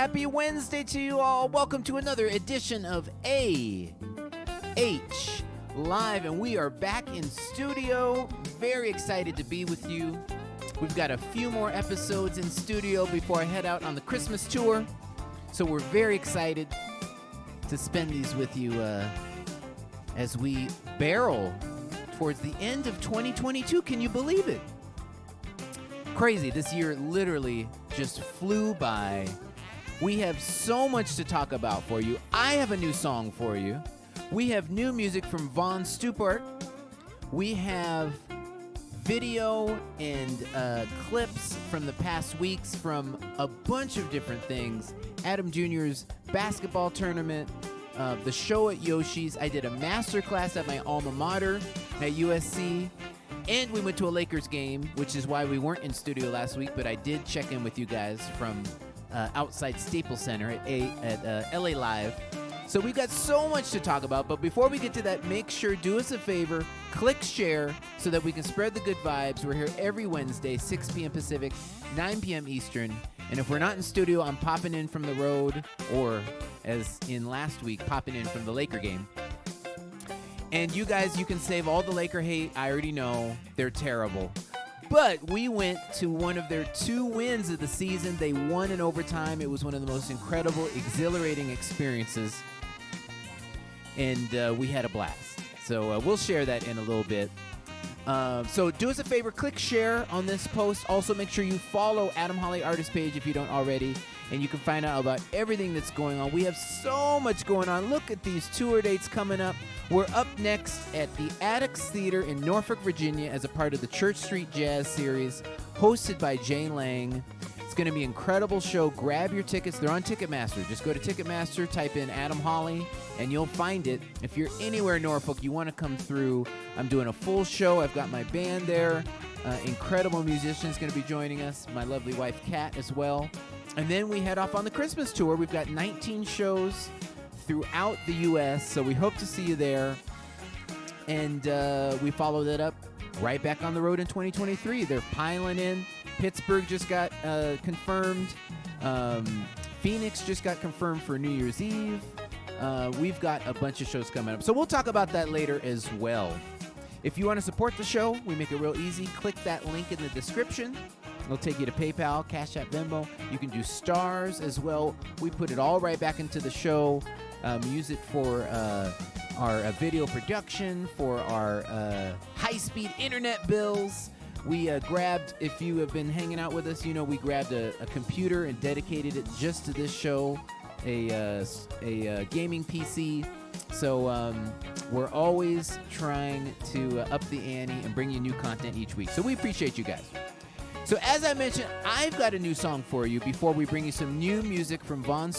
Happy Wednesday to you all. Welcome to another edition of AH Live, and we are back in studio. Very excited to be with you. We've got a few more episodes in studio before I head out on the Christmas tour, so we're very excited to spend these with you as we barrel towards the end of 2022. Can you believe it? Crazy. This year literally just flew by. We have so much to talk about for you. I have a new song for you. We have new music from Vaughn. We have video and clips from the past weeks from a bunch of different things. Adam Jr.'s basketball tournament, the show at Yoshi's. I did a master class at my alma mater at USC. And we went to a Lakers game, which is why we weren't in studio last week, but I did check in with you guys from outside Staples Center at LA Live. So we've got so much to talk about, but before we get to that, make sure, do us a favor, click share so that we can spread the good vibes. We're here every Wednesday, 6 p.m. Pacific, 9 p.m. Eastern. And if we're not in studio, I'm popping in from the road, or as in last week, popping in from the Laker game. And you guys, you can save all the Laker hate. I already know. They're terrible. But we went to one of their 2 wins of the season. They won in overtime. It was one of the most incredible, exhilarating experiences. And we had a blast. So we'll share that in a little bit. So do us a favor, click share on this post. Also, make sure you follow Adam Holly Artist page if you don't already. And you can find out about everything that's going on. We have so much going on. Look at these tour dates coming up. We're up next at the Attucks Theater in Norfolk, Virginia as a part of the Church Street Jazz Series, hosted by Jay Lang. It's going to be an incredible show. Grab your tickets. They're on Ticketmaster. Just go to Ticketmaster, type in Adam Holly, and you'll find it. If you're anywhere in Norfolk, you want to come through. I'm doing a full show. I've got my band there. Incredible musicians going to be joining us. My lovely wife, Kat, as well. And then we head off on the Christmas tour. We've got 19 shows throughout the U.S., so we hope to see you there. And we follow that up right back on the road in 2023. They're piling in. Pittsburgh just got confirmed. Phoenix just got confirmed for New Year's Eve. We've got a bunch of shows coming up. So we'll talk about that later as well. If you want to support the show, we make it real easy. Click that link in the description. It'll take you to PayPal, Cash App, Venmo. You can do stars as well. We put it all right back into the show. Use it for our video production, for our high-speed internet bills. We grabbed, if you have been hanging out with us, you know we grabbed a computer and dedicated it just to this show, a gaming PC. So we're always trying to up the ante and bring you new content each week. So we appreciate you guys. So as I mentioned, I've got a new song for you before we bring you some new music from Vaughn.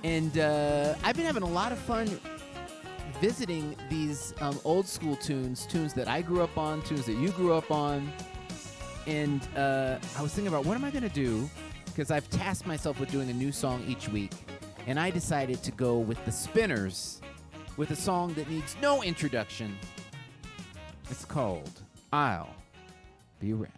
And I've been having a lot of fun visiting these old school tunes that I grew up on, tunes that you grew up on. And I was thinking about what am I going to do? Because I've tasked myself with doing a new song each week. And I decided to go with the Spinners with a song that needs no introduction. It's called I'll Be Around.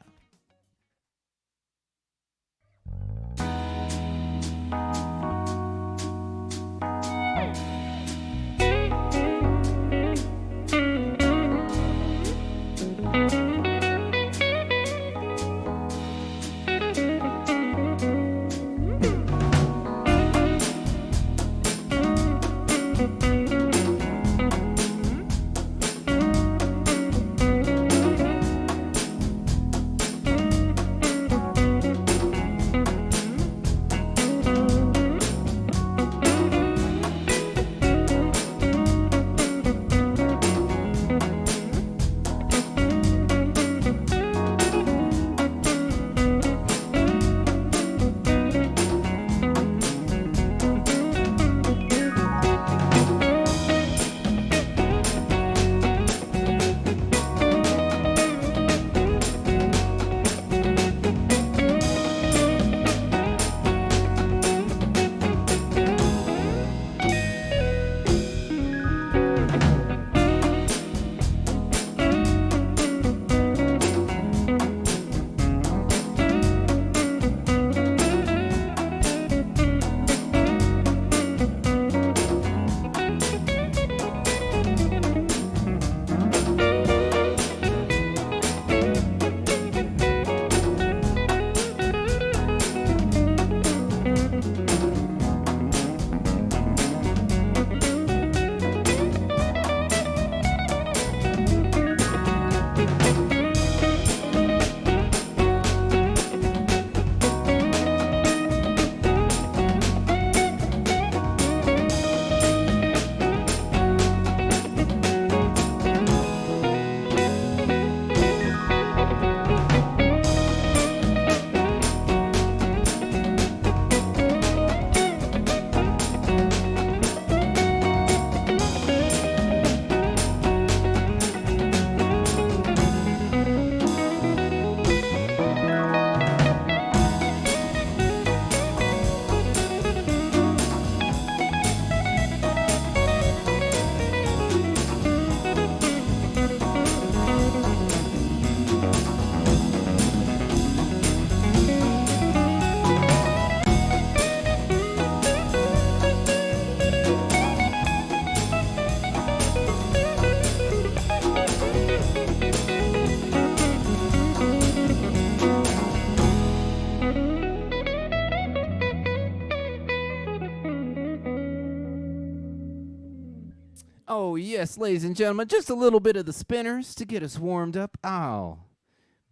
Oh, yes, ladies and gentlemen, just a little bit of the Spinners to get us warmed up. I'll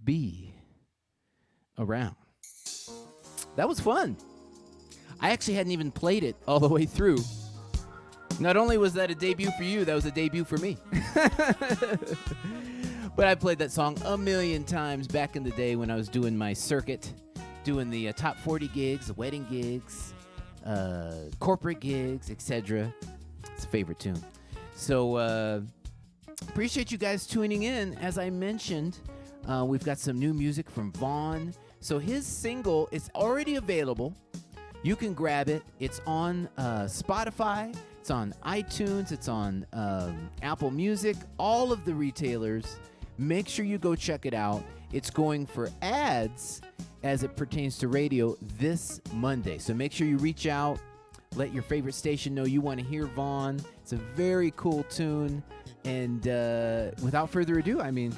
be around. That was fun. I actually hadn't even played it all the way through. Not only was that a debut for you, that was a debut for me. But I played that song a million times back in the day when I was doing my circuit, doing the top 40 gigs, the wedding gigs, corporate gigs, etc. It's a favorite tune. So appreciate you guys tuning in. As I mentioned, we've got some new music from Vaughn. So his single is already available. You can grab it. It's on Spotify. It's on iTunes. It's on Apple Music. All of the retailers. Make sure you go check it out. It's going for ads as it pertains to radio this Monday. So make sure you reach out. Let your favorite station know you want to hear Vaughn. It's a very cool tune. And without further ado, I mean,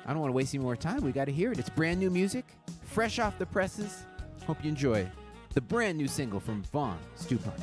I don't want to waste any more time. We got to hear it. It's brand new music, fresh off the presses. Hope you enjoy the brand new single from Vaughn Stupon.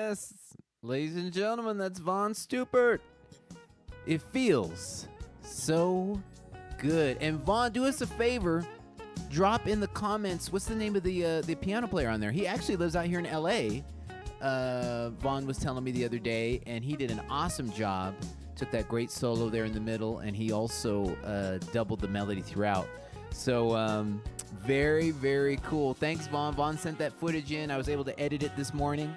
Yes, ladies and gentlemen, that's Vaughn Stupert. It feels so good. And Vaughn, do us a favor. Drop in the comments, what's the name of the piano player on there? He actually lives out here in L.A. Vaughn was telling me the other day, and he did an awesome job. Took that great solo there in the middle, and he also doubled the melody throughout. So very, very cool. Thanks, Vaughn. Vaughn sent that footage in. I was able to edit it this morning,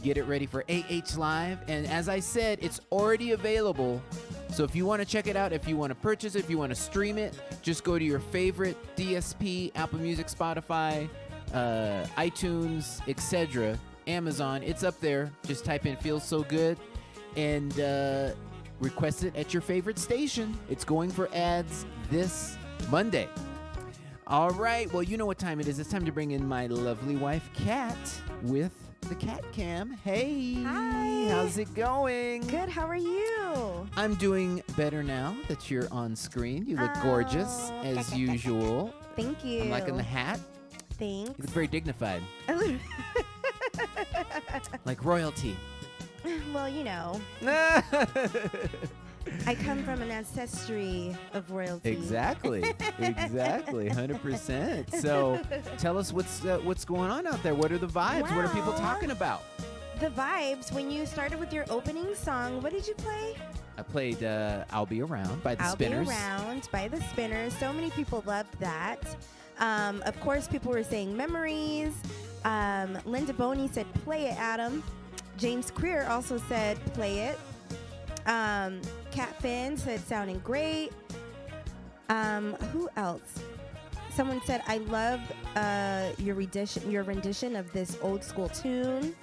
get it ready for AH Live. And as I said, it's already available. So if you want to check it out, if you want to purchase it, if you want to stream it, just go to your favorite DSP, Apple Music, Spotify, iTunes, etc., Amazon. It's up there. Just type in "Feels So Good" and request it at your favorite station. It's going for ads this Monday. All right. Well, you know what time it is. It's time to bring in my lovely wife, Kat, with the Cat Cam. Hey. Hi. How's it going? Good. How are you? I'm doing better now that you're on screen. You look gorgeous as usual. Thank you. I'm liking the hat. Thanks. You look very dignified. Like royalty. Well, you know. I come from an ancestry of royalty. Exactly. 100%. So tell us what's going on out there. What are the vibes? What are people talking about? The vibes, when you started with your opening song, what did you play? I played I'll Be Around by the Spinners. I'll Be Around by the Spinners. So many people loved that. Of course, people were saying memories. Linda Boney said, play it, Adam. James Queer also said, play it. Kat Finn said, sounding great. Who else? Someone said, I love your rendition of this old school tune.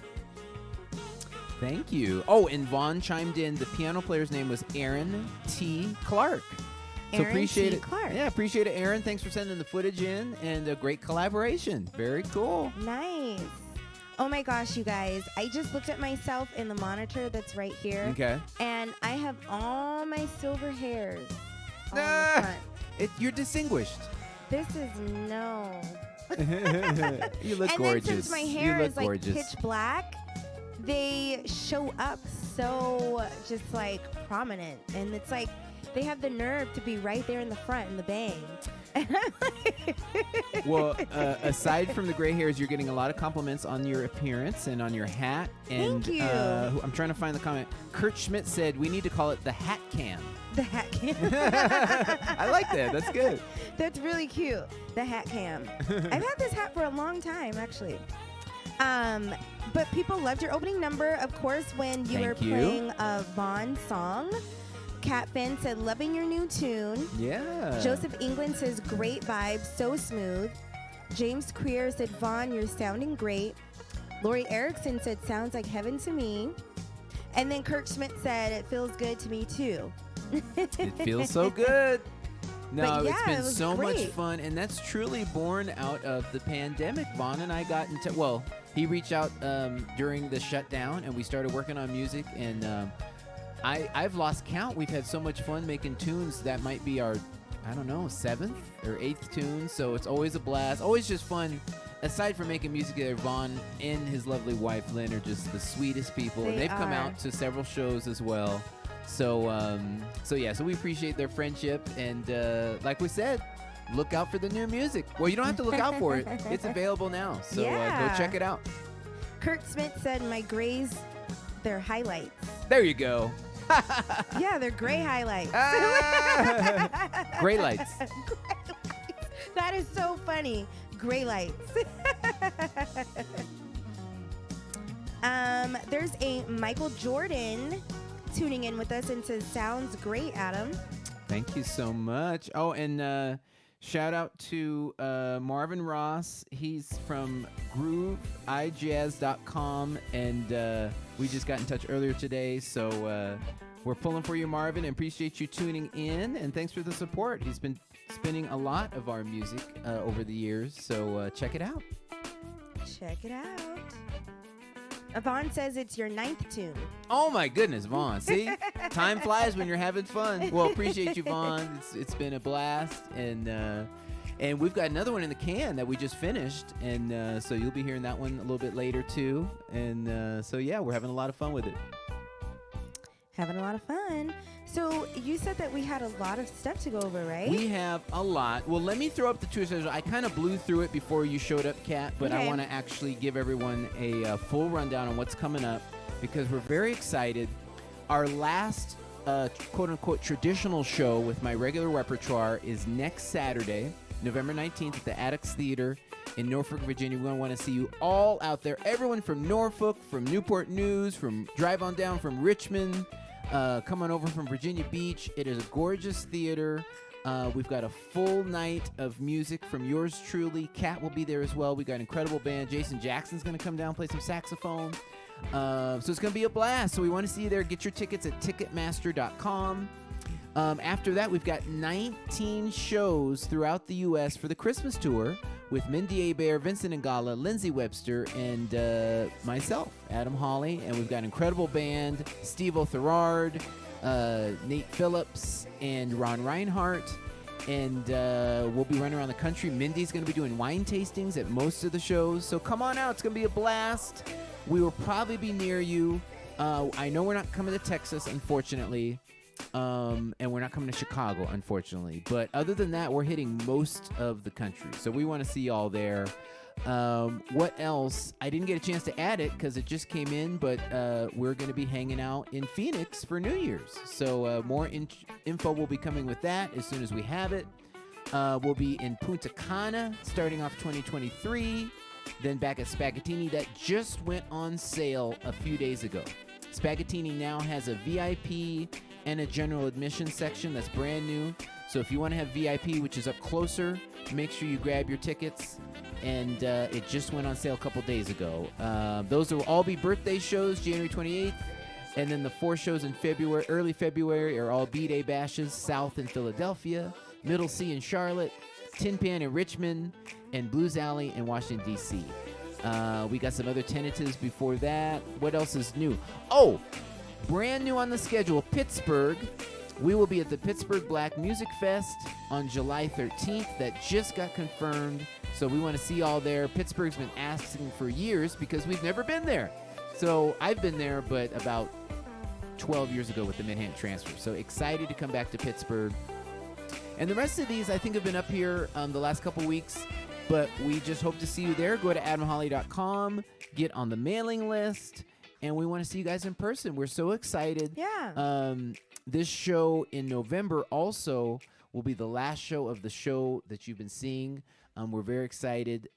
Thank you. Oh, and Vaughn chimed in. The piano player's name was Aaron T. Clark. So appreciate it. Clark. Yeah, appreciate it, Aaron. Thanks for sending the footage in, and a great collaboration. Very cool. Nice. Oh my gosh, you guys. I just looked at myself in the monitor that's right here. Okay. And I have all my silver hairs on the front. You're distinguished. This is no. You look and gorgeous. Then since my hair is gorgeous. Like pitch black, they show up so just like prominent. And it's like they have the nerve to be right there in the front in the bang. Well, aside from the gray hairs, you're getting a lot of compliments on your appearance and on your hat. And, Thank you. I'm trying to find the comment. Kurt Schmidt said we need to call it the Hat Cam. The hat cam. I like that. That's good. That's really cute. The hat cam. I've had this hat for a long time, actually. But people loved your opening number, of course, when you were playing a Vaughn song. Kat Finn said, loving your new tune. Yeah. Joseph England says, great vibes, so smooth. James Queer said, Vaughn, you're sounding great. Lori Erickson said, sounds like heaven to me. And then Kirk Schmidt said, it feels good to me too. It feels so good. No, yeah, it's been so great. much fun, and that's truly born out of the pandemic. Vaughn and I got into, well, he reached out during the shutdown, and we started working on music, and I've lost count. We've had so much fun making tunes. That might be our, I don't know, 7th or 8th tune, so it's always a blast. Always just fun. Aside from making music together, Vaughn and his lovely wife, Lynn, are just the sweetest people, and they've come out to several shows as well. So we appreciate their friendship, and like we said, look out for the new music. Well, you don't have to look out for it. It's available now, so go check it out. Kurt Smith said, my grays, they're highlights. There you go. Yeah, they're gray highlights. Gray lights. Gray lights. That is so funny. Gray lights. There's a Michael Jordan tuning in with us and says, sounds great, Adam. Thank you so much. Oh, and shout out to Marvin Ross. He's from GrooveIJazz.com, and we just got in touch earlier today, so we're pulling for you, Marvin, and appreciate you tuning in, and thanks for the support. He's been spinning a lot of our music over the years, so check it out. Check it out. Vaughn says it's your 9th tune. Oh my goodness, Vaughn. See? Time flies when you're having fun. Well, appreciate you, Vaughn. It's been a blast. And And we've got another one in the can that we just finished, and so you'll be hearing that one a little bit later too. And so yeah, we're having a lot of fun with it. Having a lot of fun. So you said that we had a lot of stuff to go over, right? We have a lot. Well, let me throw up the tour schedule. I kind of blew through it before you showed up, Kat, but I want to actually give everyone a full rundown on what's coming up because we're very excited. Our last quote-unquote traditional show with my regular repertoire is next Saturday, November 19th at the Addicts Theater in Norfolk, Virginia. We're going to want to see you all out there. Everyone from Norfolk, from Newport News, from drive on down from Richmond, come on over from Virginia Beach. It is a gorgeous theater. We've got a full night of music from yours truly. Kat will be there as well. We got an incredible band. Jason Jackson's going to come down, play some saxophone. So it's going to be a blast. So we want to see you there. Get your tickets at Ticketmaster.com. After that, we've got 19 shows throughout the U.S. for the Christmas tour with Mindy Abair, Vincent Ngala, Lindsay Webster, and myself, Adam Hawley. And we've got an incredible band, Steve O'Therard, Nate Phillips, and Ron Reinhart. And we'll be running around the country. Mindy's going to be doing wine tastings at most of the shows. So come on out. It's going to be a blast. We will probably be near you. I know we're not coming to Texas, unfortunately. And we're not coming to Chicago, unfortunately. But other than that, we're hitting most of the country. So we want to see y'all there. What else? I didn't get a chance to add it because it just came in, but we're going to be hanging out in Phoenix for New Year's. So more info will be coming with that as soon as we have it. We'll be in Punta Cana starting off 2023. Then back at Spaghettini. That just went on sale a few days ago. Spaghettini now has a VIP and a general admission section that's brand new. So if you want to have VIP, which is up closer, make sure you grab your tickets. And it just went on sale a couple days ago. Those will all be birthday shows, January 28th. And then the 4 shows in February, early February, are all B-Day bashes, South in Philadelphia, Middle C in Charlotte, Tin Pan in Richmond, and Blues Alley in Washington, D.C. We got some other tentatives before that. What else is new? Oh, brand new on the schedule, Pittsburgh. We will be at the Pittsburgh Black Music Fest on July 13th. That just got confirmed. So we want to see y'all there. Pittsburgh's been asking for years because we've never been there. So I've been there, but about 12 years ago with the Manhattan Transfer. So excited to come back to Pittsburgh. And the rest of these, I think, have been up here the last couple weeks. But we just hope to see you there. Go to adamholly.com. Get on the mailing list. And we want to see you guys in person. We're so excited. Yeah. This show in November also will be the last show of the show that you've been seeing. We're very excited.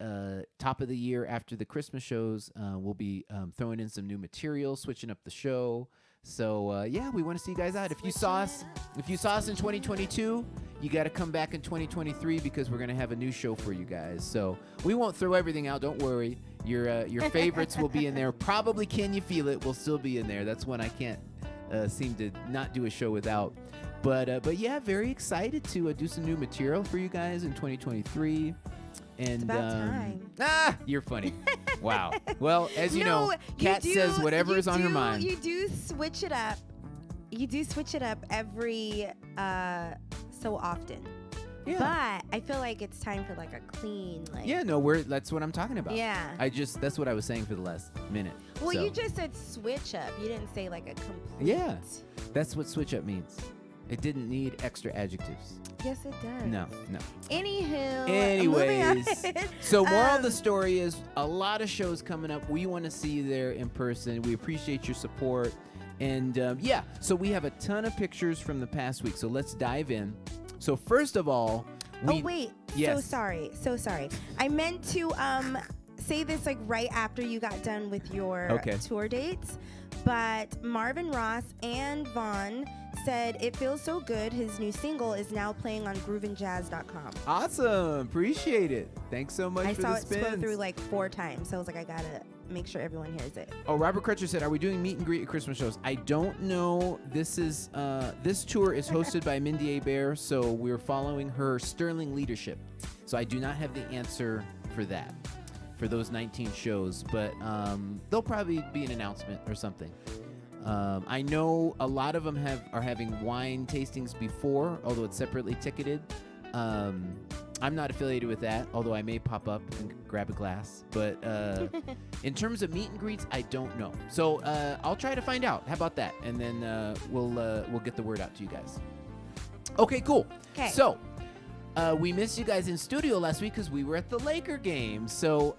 Top of the year after the Christmas shows, we'll be throwing in some new material, switching up the show. So yeah, we want to see you guys out. If you saw us in 2022, you got to come back in 2023 because we're gonna have a new show for you guys. So we won't throw everything out. Don't worry. Your favorites will be in there. Probably Can You Feel It will still be in there. That's one I can't seem to not do a show without. But yeah, very excited to do some new material for you guys in 2023. And It's about time. You're funny. Wow. Well, as you know, Kat says whatever is on her mind. You do switch it up. You do switch it up every so often. Yeah. But I feel like it's time for like a clean, like. Yeah, no, that's what I'm talking about. Yeah. That's what I was saying for the last minute. Well, So, you just said switch up. You didn't say like a complete. Yeah. That's what switch up means. It didn't need extra adjectives. Yes, it does. No. Anywho. Anyways, moving on. so moral of the story is a lot of shows coming up. We want to see you there in person. We appreciate your support. And yeah, so we have a ton of pictures from the past week. So let's dive in. So first of all, Yes. So sorry. I meant to say this like right after you got done with your tour dates. But Marvin Ross and Vaughn said it feels so good. His new single is now playing on grooveandjazz.com. Awesome. Appreciate it. Thanks so much I for saw the it spins. scroll through like 4 times. So I was like, I got to make sure everyone hears it. Oh, Robert Crutcher said, are we doing meet and greet at Christmas shows? I don't know. This tour is hosted by Mindy Abair, so we're following her sterling leadership. So I do not have the answer for that, for those 19 shows, but there'll probably be an announcement or something. I know a lot of them are having wine tastings before, although it's separately ticketed. I'm not affiliated with that, although I may pop up and grab a glass. But in terms of meet and greets, I don't know. So I'll try to find out. How about that? And then we'll get the word out to you guys. Okay, cool. Okay. So we missed you guys in studio last week because we were at the Laker game. So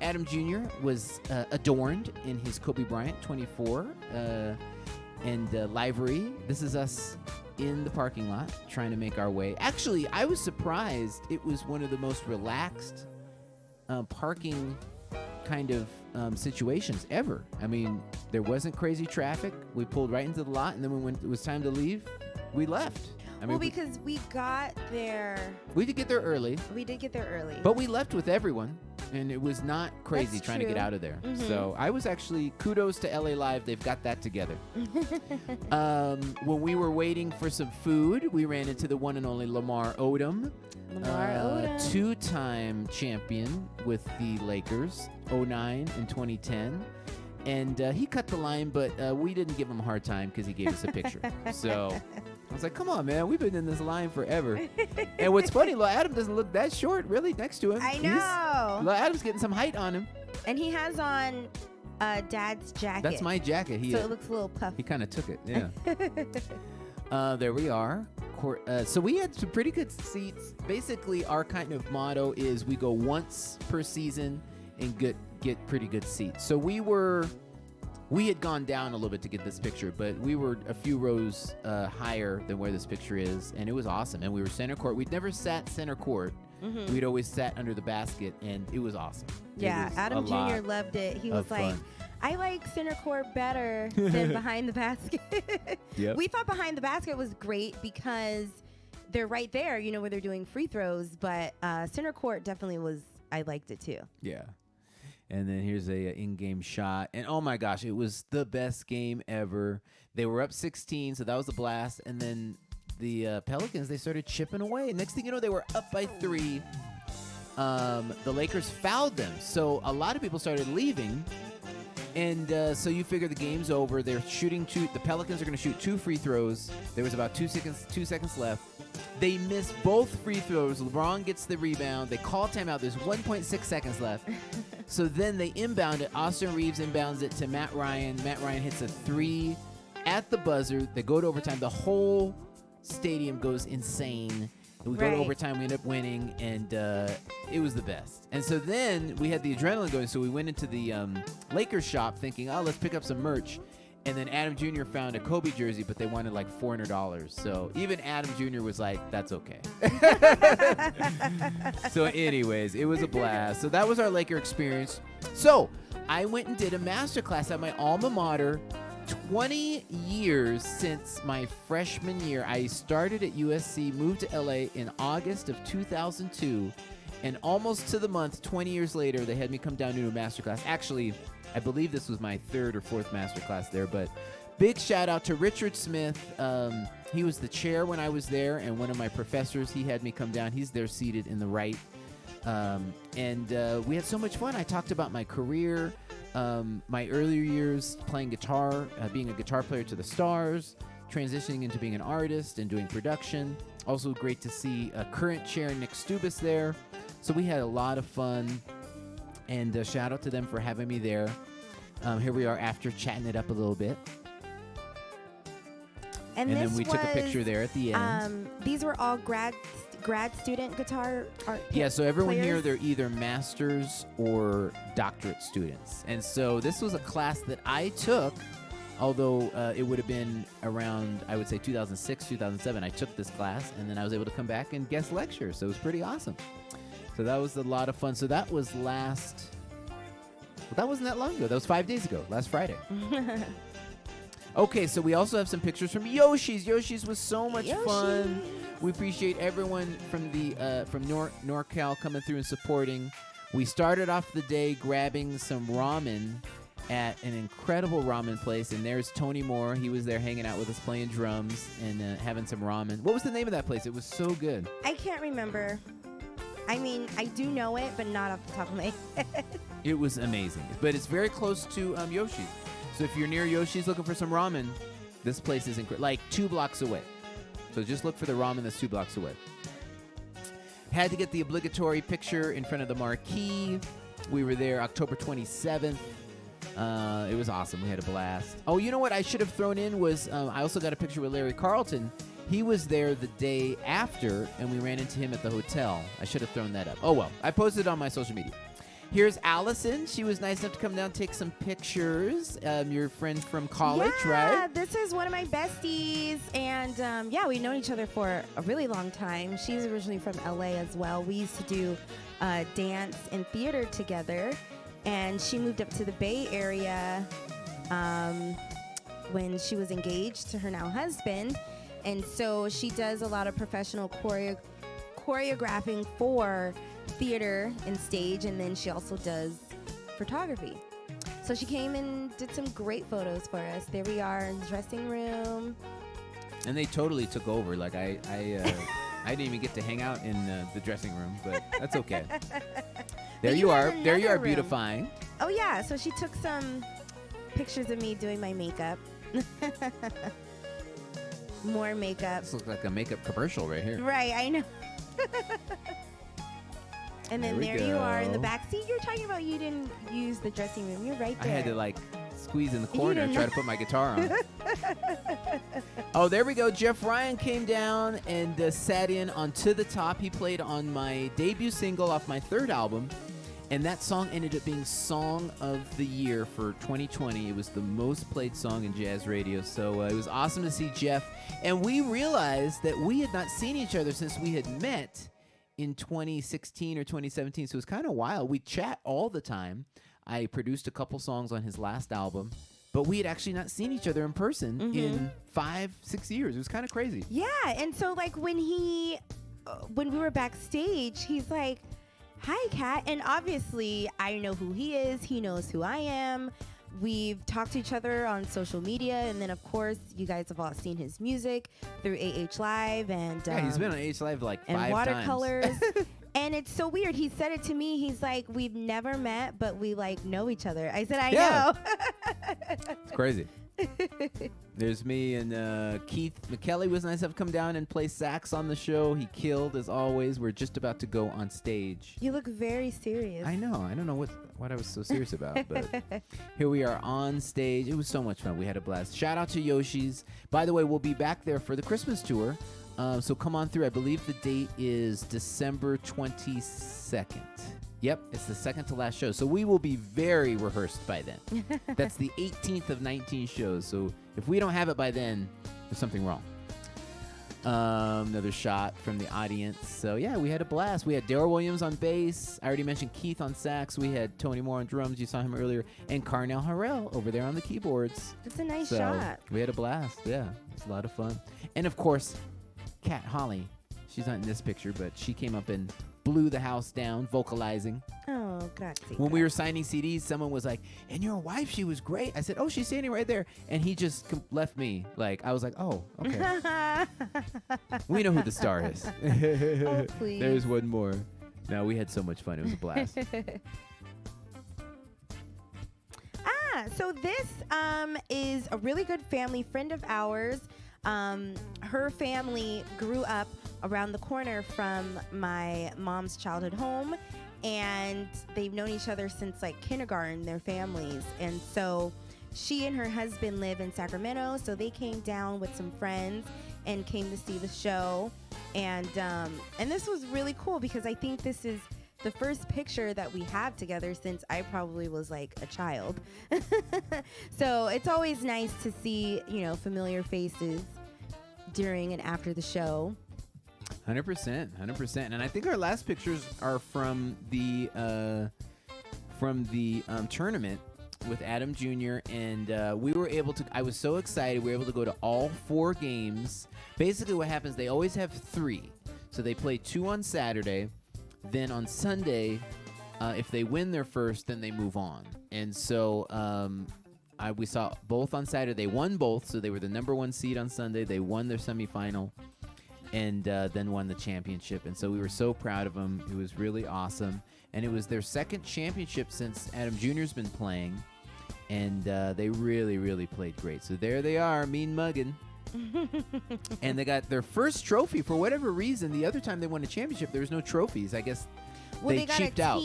Adam Jr. was adorned in his Kobe Bryant 24 and livery. This is us in the parking lot trying to make our way. Actually, I was surprised. It was one of the most relaxed parking kind of situations ever. I mean, there wasn't crazy traffic. We pulled right into the lot, and then when it was time to leave, we left. I mean, because we got there. We did get there early. We did get there early. But we left with everyone, and it was not crazy That's trying true. to get out of there. Mhm. So I was actually, kudos to LA Live. They've got that together. When we were waiting for some food, we ran into the one and only Lamar Odom. Lamar Odom. Two-time champion with the Lakers, 09 and 2010. And he cut the line, but we didn't give him a hard time because he gave us a picture. So I was like, come on, man. We've been in this line forever. And what's funny, Lil Adam doesn't look that short, really, next to him. I know. Lil Adam's getting some height on him. And he has on Dad's jacket. That's my jacket. So it looks a little puffy. He kind of took it, yeah. There we are. So we had some pretty good seats. Basically, our kind of motto is we go once per season and get pretty good seats. So we had gone down a little bit to get this picture, but we were a few rows higher than where this picture is, and it was awesome. And we were center court. We'd never sat center court. Mm-hmm. We'd always sat under the basket, and it was awesome. Yeah, Adam Jr. loved it. He was like, fun. I like center court better than behind the basket. Yep. We thought behind the basket was great because they're right there, where they're doing free throws. But center court definitely was, I liked it too. Yeah. And then here's a in-game shot. And oh my gosh, it was the best game ever. They were up 16, so that was a blast. And then the Pelicans, they started chipping away. Next thing you know, they were up by 3. The Lakers fouled them. So a lot of people started leaving. And so you figure the game's over. They're shooting the Pelicans are going to shoot 2 free throws. There was about 2 seconds left. They miss both free throws. LeBron gets the rebound. They call timeout. There's 1.6 seconds left. So then they inbound it. Austin Reeves inbounds it to Matt Ryan. Matt Ryan hits a 3 at the buzzer. They go to overtime. The whole stadium goes insane. We go to overtime. We end up winning, and it was the best. And so then we had the adrenaline going. So we went into the Lakers shop thinking, oh, let's pick up some merch. And then Adam Jr. found a Kobe jersey, but they wanted like $400. So even Adam Jr. was like, that's okay. So anyways, it was a blast. So that was our Laker experience. So I went and did a masterclass at my alma mater. 20 years since my freshman year. I started at USC, moved to LA in August of 2002. And almost to the month, 20 years later, they had me come down to do a masterclass. Actually, I believe this was my 3rd or 4th masterclass there, but big shout out to Richard Smith. He was the chair when I was there, and one of my professors, he had me come down. He's there seated in the right. And we had so much fun. I talked about my career, my earlier years playing guitar, being a guitar player to the stars, transitioning into being an artist and doing production. Also great to see current chair Nick Stubis there. So we had a lot of fun, and shout out to them for having me there. Here we are after chatting it up a little bit. And then we took a picture there at the end. These were all grad student guitar art. Yeah, so everyone players? here, they're either masters or doctorate students. And so this was a class that I took, although it would have been around, I would say, 2006, 2007. I took this class, and then I was able to come back and guest lecture. So it was pretty awesome. So that was a lot of fun. So that was that wasn't that long ago. That was 5 days ago, last Friday. Okay, so we also have some pictures from Yoshi's. Yoshi's was so much fun. We appreciate everyone from NorCal coming through and supporting. We started off the day grabbing some ramen at an incredible ramen place, and there's Tony Moore. He was there hanging out with us, playing drums and having some ramen. What was the name of that place? It was so good. I can't remember. I mean, I do know it, but not off the top of my head. It was amazing. But it's very close to Yoshi's. So if you're near Yoshi's looking for some ramen, this place is like 2 blocks away. So just look for the ramen that's 2 blocks away. Had to get the obligatory picture in front of the marquee. We were there October 27th. It was awesome. We had a blast. Oh, you know what I should have thrown in was I also got a picture with Larry Carlton. He was there the day after, and we ran into him at the hotel. I should have thrown that up. Oh, well. I posted it on my social media. Here's Allison. She was nice enough to come down and take some pictures. Your friend from college, right? Yeah, this is one of my besties. And, we've known each other for a really long time. She's originally from L.A. as well. We used to do dance and theater together. And she moved up to the Bay Area when she was engaged to her now husband. And so she does a lot of professional choreographing for theater and stage, and then she also does photography. So she came and did some great photos for us. There we are in the dressing room. And they totally took over. Like I didn't even get to hang out in the dressing room, but that's okay. There you are. There you are, beautifying. Oh yeah. So she took some pictures of me doing my makeup. More makeup. This looks like a makeup commercial right here. Right. I know. And then there you are in the back seat. You're talking about you didn't use the dressing room. You're right there. I had to squeeze in the corner and try to put my guitar on. Oh, there we go. Jeff Ryan came down and sat in on To the Top. He played on my debut single off my third album. And that song ended up being Song of the Year for 2020. It was the most played song in jazz radio. So it was awesome to see Jeff. And we realized that we had not seen each other since we had met in 2016 or 2017. So it was kind of wild. We chat all the time. I produced a couple songs on his last album, but we had actually not seen each other in person in 5-6 years. It was kind of crazy. Yeah. And so when we were backstage, he's like, "Hi, Kat." And obviously I know who he is. He knows who I am. We've talked to each other on social media, and then of course you guys have all seen his music through AH Live, and yeah, he's been on AH Live like 5 times. And Watercolors. And it's so weird. He said it to me. He's like, "We've never met, but we know each other." I said, "I know." It's crazy. There's me and Keith McKelly was nice enough to come down and play sax on the show. He killed as always. We're just about to go on stage. You look very serious. I know. I don't know what I was so serious about, but here we are on stage. It was so much fun. We had a blast. Shout out to Yoshi's. By the way, we'll be back there for the Christmas tour. So come on through. I believe the date is December 22nd. Yep, it's the second to last show. So we will be very rehearsed by then. That's the 18th of 19 shows. So if we don't have it by then, there's something wrong. Another shot from the audience. So yeah, we had a blast. We had Daryl Williams on bass. I already mentioned Keith on sax. We had Tony Moore on drums. You saw him earlier. And Carnell Harrell over there on the keyboards. That's a nice shot. We had a blast. Yeah, it's a lot of fun. And of course, Kat Holly. She's not in this picture, but she came up and blew the house down, vocalizing. Oh, grazie. When we were signing CDs, someone was like, "And your wife, she was great." I said, "Oh, she's standing right there." And he just left me. I was like, "Oh, okay." We know who the star is. Oh, please. There's one more. No, we had so much fun. It was a blast. So this is a really good family friend of ours. Her family grew up around the corner from my mom's childhood home, and they've known each other since kindergarten, their families. And so she and her husband live in Sacramento, so they came down with some friends and came to see the show. And this was really cool because I think this is the first picture that we have together since I probably was a child. So it's always nice to see, familiar faces during and after the show. 100%. And I think our last pictures are from the tournament with Adam Jr. And we were able to, I was so excited, we were able to go to all 4 games. Basically what happens, they always have 3. So they play 2 on Saturday. Then on Sunday, if they win their first, then they move on. And so we saw both on Saturday. They won both, so they were the number 1 seed on Sunday. They won their semifinal and then won the championship. And so we were so proud of them. It was really awesome. And it was their second championship since Adam Jr.'s been playing. And they really, really played great. So there they are, mean mugging. And they got their first trophy for whatever reason. The other time they won a championship, there was no trophies. I guess they cheaped out.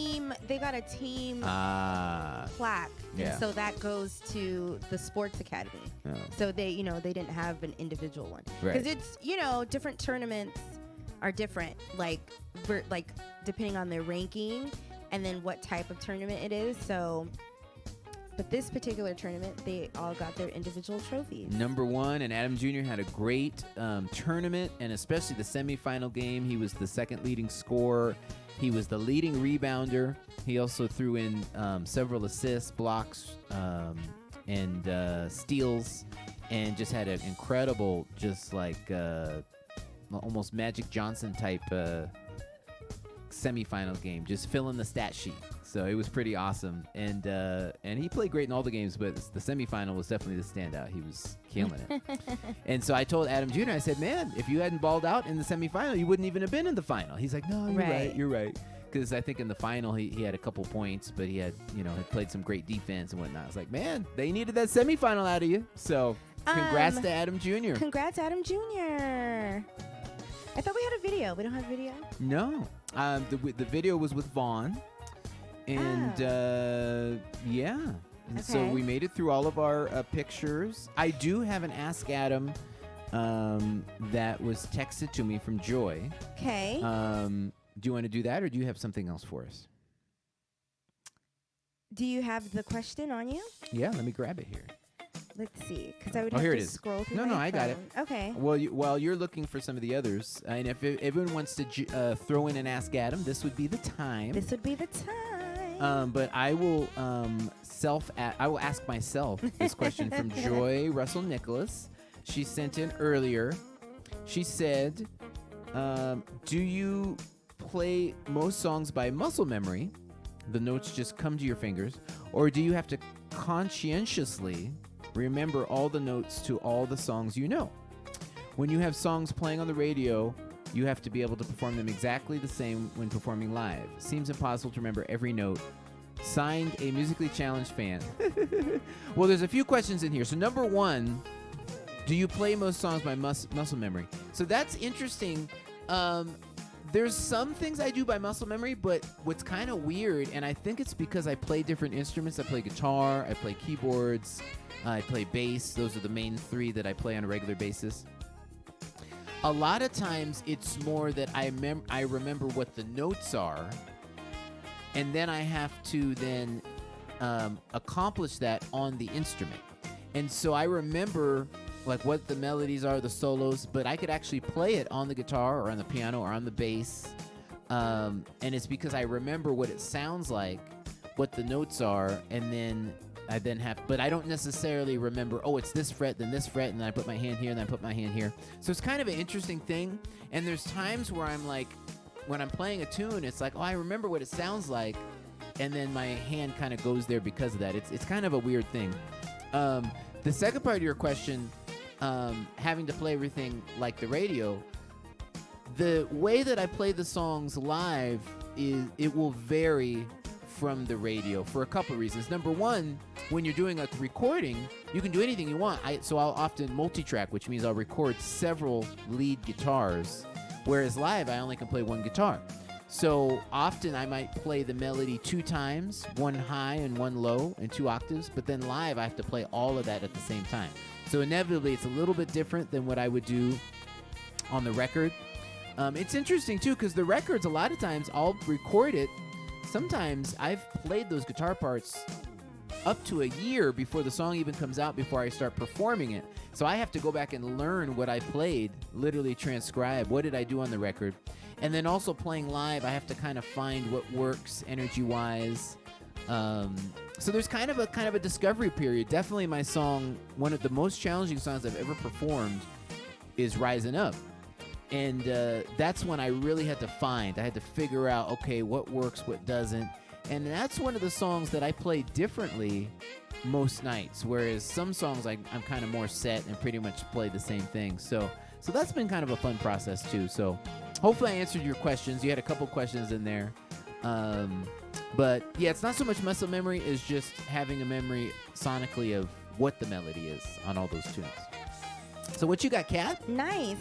They got a team plaque, Yeah. and so that goes to the sports academy. Oh. So they didn't have an individual one Right. because it's different tournaments are different, like depending on their ranking and then what type of tournament it is. So, but this particular tournament, they all got their individual trophies. Number one, and Adam Jr. had a great tournament, and especially the semifinal game. He was the second leading scorer. He was the leading rebounder. He also threw in several assists, blocks, and steals, and just had an incredible, just like almost Magic Johnson type semifinal game, just filling the stat sheet. So it was pretty awesome, and he played great in all the games, but the semifinal was definitely the standout. He was killing it. And so I told Adam Jr., I said, man, if you hadn't balled out in the semifinal, you wouldn't even have been in the final. He's like, no, you're right. Because I think in the final he had a couple points, but he had played some great defense and whatnot. I was like, man, they needed that semifinal out of you. So congrats to Adam Jr. Congrats, Adam Jr. I thought we had a video. We don't have video? No. The video was with Vaughn. And yeah. And so we made it through all of our pictures. I do have an Ask Adam that was texted to me from Joy. Okay. Do you want to do that, or do you have something else for us? Do you have the question on you? Yeah, let me grab it here. Let's see, because I would here have it to is. scroll through No, my I got it. phone. Okay. Well, while you're looking for some of the others, and if everyone wants to throw in an Ask Adam, this would be the time. This would be the time. But I will I will ask myself this question from Joy Russell Nicholas. She sent in earlier. She said, "Do you play most songs by muscle memory? The notes just come to your fingers, or do you have to conscientiously remember all the notes to all the songs you know? When you have songs playing on the radio, you have to be able to perform them exactly the same when performing live. Seems impossible to remember every note. Signed, a musically challenged fan." Well, there's a few questions in here. So number one, do you play most songs by muscle memory? So that's interesting. There's some things I do by muscle memory, but what's kind of weird, and I think it's because I play different instruments. I play guitar, I play keyboards, I play bass. Those are the main three that I play on a regular basis. A lot of times it's more that I remember what the notes are, and then I have to then accomplish that on the instrument. And so I remember like what the melodies are, the solos, but I could actually play it on the guitar or on the piano or on the bass. And it's because I remember what it sounds like, what the notes are, and then I but I don't necessarily remember, oh, it's this fret, then this fret, and then I put my hand here, and then I put my hand here. So it's kind of an interesting thing. And there's times where I'm like, when I'm playing a tune, it's like, oh, I remember what it sounds like, and then my hand kind of goes there because of that. It's kind of a weird thing. The second part of your question, having to play everything like the radio, the way that I play the songs live it will vary from the radio for a couple of reasons. Number one, when you're doing a recording, you can do anything you want. So I'll often multi-track, which means I'll record several lead guitars, whereas live I only can play one guitar. So often I might play the melody 2 times, one high and one low and 2 octaves, but then live I have to play all of that at the same time. So inevitably it's a little bit different than what I would do on the record. It's interesting too, because the records, a lot of times I'll record it. Sometimes I've played those guitar parts up to a year before the song even comes out, before I start performing it. So I have to go back and learn what I played, literally transcribe what did I do on the record. And then also playing live, I have to kind of find what works energy-wise. So there's kind of a discovery period. Definitely my song, one of the most challenging songs I've ever performed, is Rising Up. And that's when I really had to I had to figure out, okay, what works, what doesn't. And that's one of the songs that I play differently most nights, whereas some songs I'm kind of more set and pretty much play the same thing. So that's been kind of a fun process too. So hopefully I answered your questions. You had a couple questions in there. But yeah, it's not so much muscle memory as just having a memory sonically of what the melody is on all those tunes. So what you got, Kat? Nice.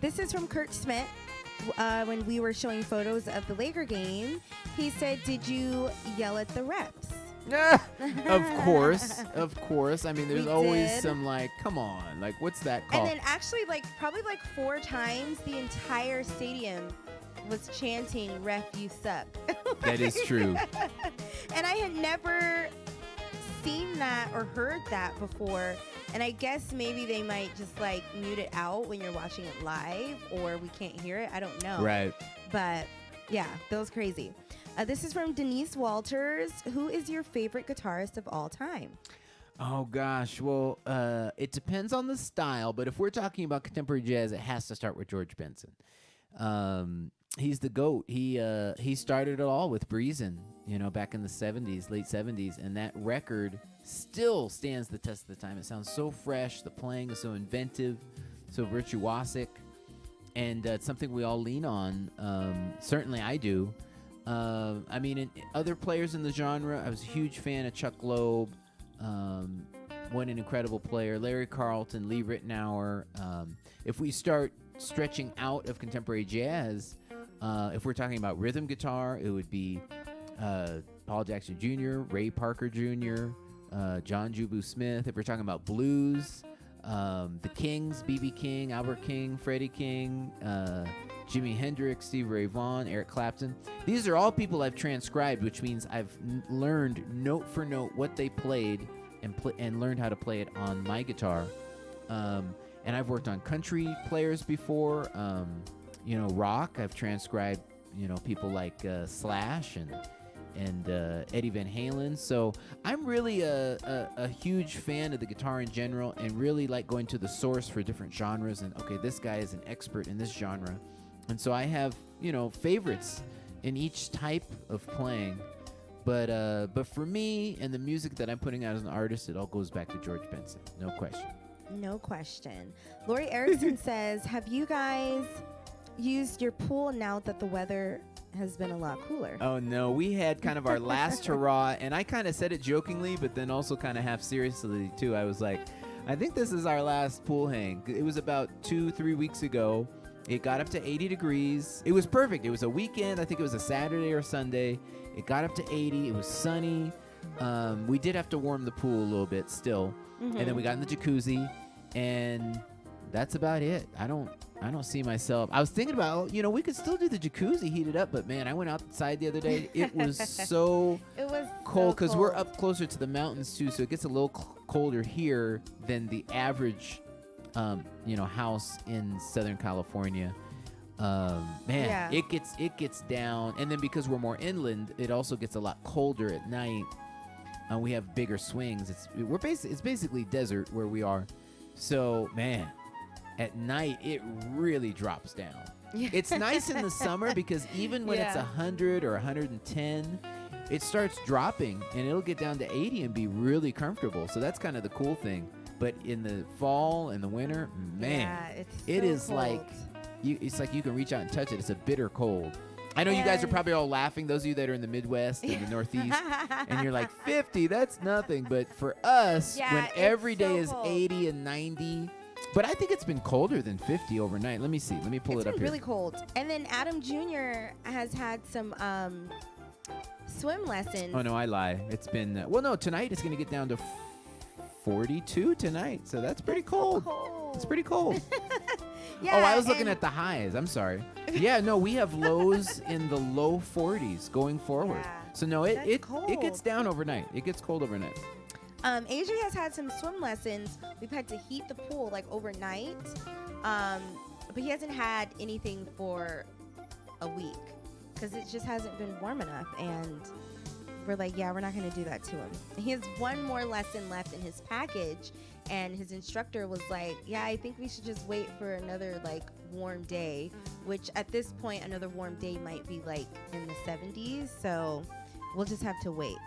This is from Kurt Schmidt. When we were showing photos of the Laker game, he said, "Did you yell at the refs?" Of course. I mean, there's We always did. some like, come on, like what's that called? And then actually, probably 4 times, the entire stadium was chanting, "Ref, you suck." That is true. And I had never seen that or heard that before. And I guess maybe they might just mute it out when you're watching it live, or we can't hear it. I don't know. Right. But yeah, that was crazy. This is from Denise Walters. Who is your favorite guitarist of all time? Oh gosh, well, it depends on the style, but if we're talking about contemporary jazz, it has to start with George Benson. He's the GOAT. He started it all with Breezin', back in the 70s, late 70s, and that record still stands the test of the time. It sounds so fresh. The playing is so inventive, so virtuosic, and it's something we all lean on. Certainly I do. I mean, in other players in the genre, I was a huge fan of Chuck Loeb. What an incredible player. Larry Carlton, Lee Ritenour. If we start stretching out of contemporary jazz, if we're talking about rhythm guitar, it would be Paul Jackson Jr., Ray Parker Jr., John Jubu Smith. If we're talking about blues, the Kings, B.B. King, Albert King, Freddie King, Jimi Hendrix, Stevie Ray Vaughan, Eric Clapton. These are all people I've transcribed, which means I've learned note for note what they played and learned how to play it on my guitar. And I've worked on country players before, rock. I've transcribed, people like Slash and Eddie Van Halen. So I'm really a huge fan of the guitar in general, and really like going to the source for different genres. And okay, this guy is an expert in this genre. And so I have, favorites in each type of playing. But for me and the music that I'm putting out as an artist, it all goes back to George Benson. No question. No question. Lori Erickson says, have you guys used your pool now that the weather has been a lot cooler? Oh, no. We had kind of our last hurrah, and I kind of said it jokingly, but then also kind of half seriously, too. I was like, I think this is our last pool hang. It was about 2-3 weeks ago. It got up to 80 degrees. It was perfect. It was a weekend. I think it was a Saturday or Sunday. It got up to 80. It was sunny. We did have to warm the pool a little bit still. Mm-hmm. And then we got in the jacuzzi, and that's about it. I don't see myself. I was thinking about, we could still do the jacuzzi, heat it up, but man, I went outside the other day. It was so cold because we're up closer to the mountains too, so it gets a little colder here than the average house in Southern California. It gets down, and then because we're more inland, it also gets a lot colder at night. We have bigger swings. It's basically desert where we are. So man, at night it really drops down. It's nice in the summer because even when it's 100 or 110, it starts dropping and it'll get down to 80 and be really comfortable. So that's kind of the cool thing. But in the fall and the winter, man, it is cold. It's like you can reach out and touch it. It's a bitter cold. I know you guys are probably all laughing, those of you that are in the Midwest and the Northeast, and you're like, 50, that's nothing. But for us, when every day is cold. 80 and 90, but I think it's been colder than 50 overnight. Let me see. Let me pull it up here. It's been really cold. And then Adam Jr. has had some swim lessons. Oh, no, I lie. It's been, tonight it's going to get down to 42 tonight, so that's pretty cold. It's pretty cold. I was looking at the highs. I'm sorry. We have lows in the low 40s going forward. Yeah, so no, it gets down overnight. It gets cold overnight. Adrian has had some swim lessons. We've had to heat the pool overnight, but he hasn't had anything for a week because it just hasn't been warm enough. And we're like, we're not going to do that to him. He has one more lesson left in his package, and his instructor was like, I think we should just wait for another warm day, which at this point another warm day might be in the 70s, so we'll just have to wait.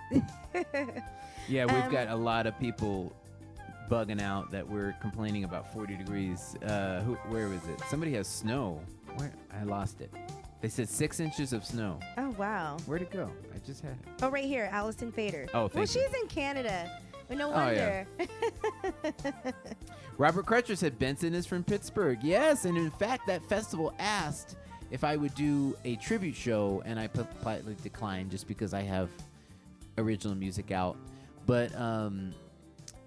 We've got a lot of people bugging out that we're complaining about 40 degrees. Where was it? Somebody has snow. Where? I lost it. They said 6 inches of snow. Oh, wow. Where'd it go? I just had it. Oh, right here, Allison Fader. Oh, thank you. She's in Canada. Well, no Oh, yeah. wonder. Robert Crutcher said Benson is from Pittsburgh. Yes, and in fact, that festival asked if I would do a tribute show, and I politely declined just because I have original music out. But at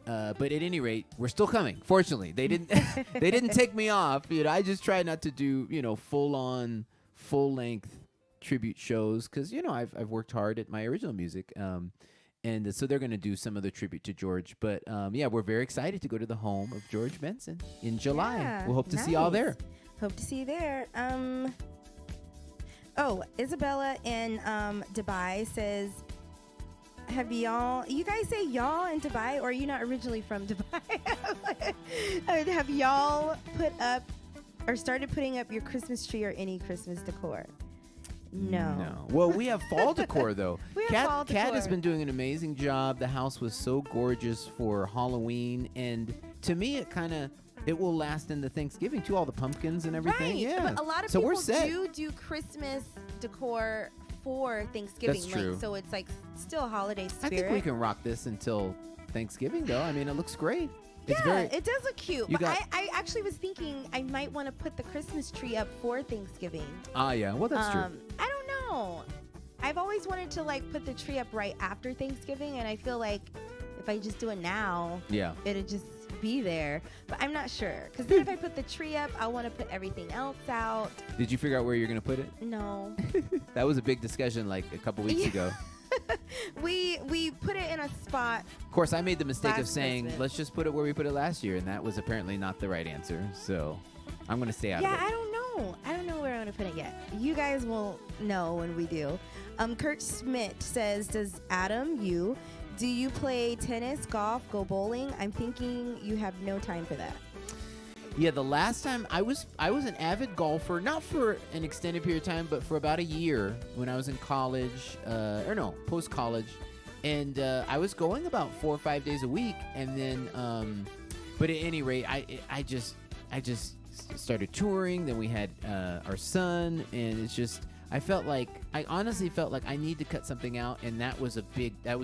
any rate, we're still coming. Fortunately, they didn't they didn't take me off. I just try not to do full length tribute shows because I've worked hard at my original music. And so they're going to do some of the tribute to George. But, we're very excited to go to the home of George Benson in July. Yeah, We'll hope to see you all there. Hope to see you there. Isabella in Dubai says, you guys say y'all in Dubai, or are you not originally from Dubai? Have y'all put up or started putting up your Christmas tree or any Christmas decor? No. Well, we have fall decor, though. Fall Kat has decor. been doing an amazing job. The house was so gorgeous for Halloween. And to me, it will last into Thanksgiving, too, all the pumpkins and everything. Right. Yeah. But a lot of so we're people set. do Christmas decor for Thanksgiving. That's true. So it's like still holiday spirit. I think we can rock this until Thanksgiving, though. I mean, it looks great. It does look cute. But got- I actually was thinking I might want to put the Christmas tree up for Thanksgiving. Yeah. Well, that's true. I don't know. I've always wanted to put the tree up right after Thanksgiving, and I feel like if I just do it now, Yeah. it'd just be there. But I'm not sure, because then if I put the tree up, I want to put everything else out. Did you figure out where you're going to put it? No. That was a big discussion a couple weeks ago. We put it in a spot. Of course, I made the mistake of Last saying, Christmas. let's just put it where we put it last year, and that was apparently not the right answer. So I'm going to stay out of it. I don't know. I don't know where I'm going to put it yet. You guys will know when we do. Kurt Schmidt says, does Adam, do you play tennis, golf, go bowling? I'm thinking you have no time for that. Yeah, the last time I was an avid golfer, not for an extended period of time, but for about a year when I was in college, post-college. And I was going about 4 or 5 days a week. And then, but at any rate, I just started touring. Then we had our son, and it's just, I honestly felt like I need to cut something out. And that was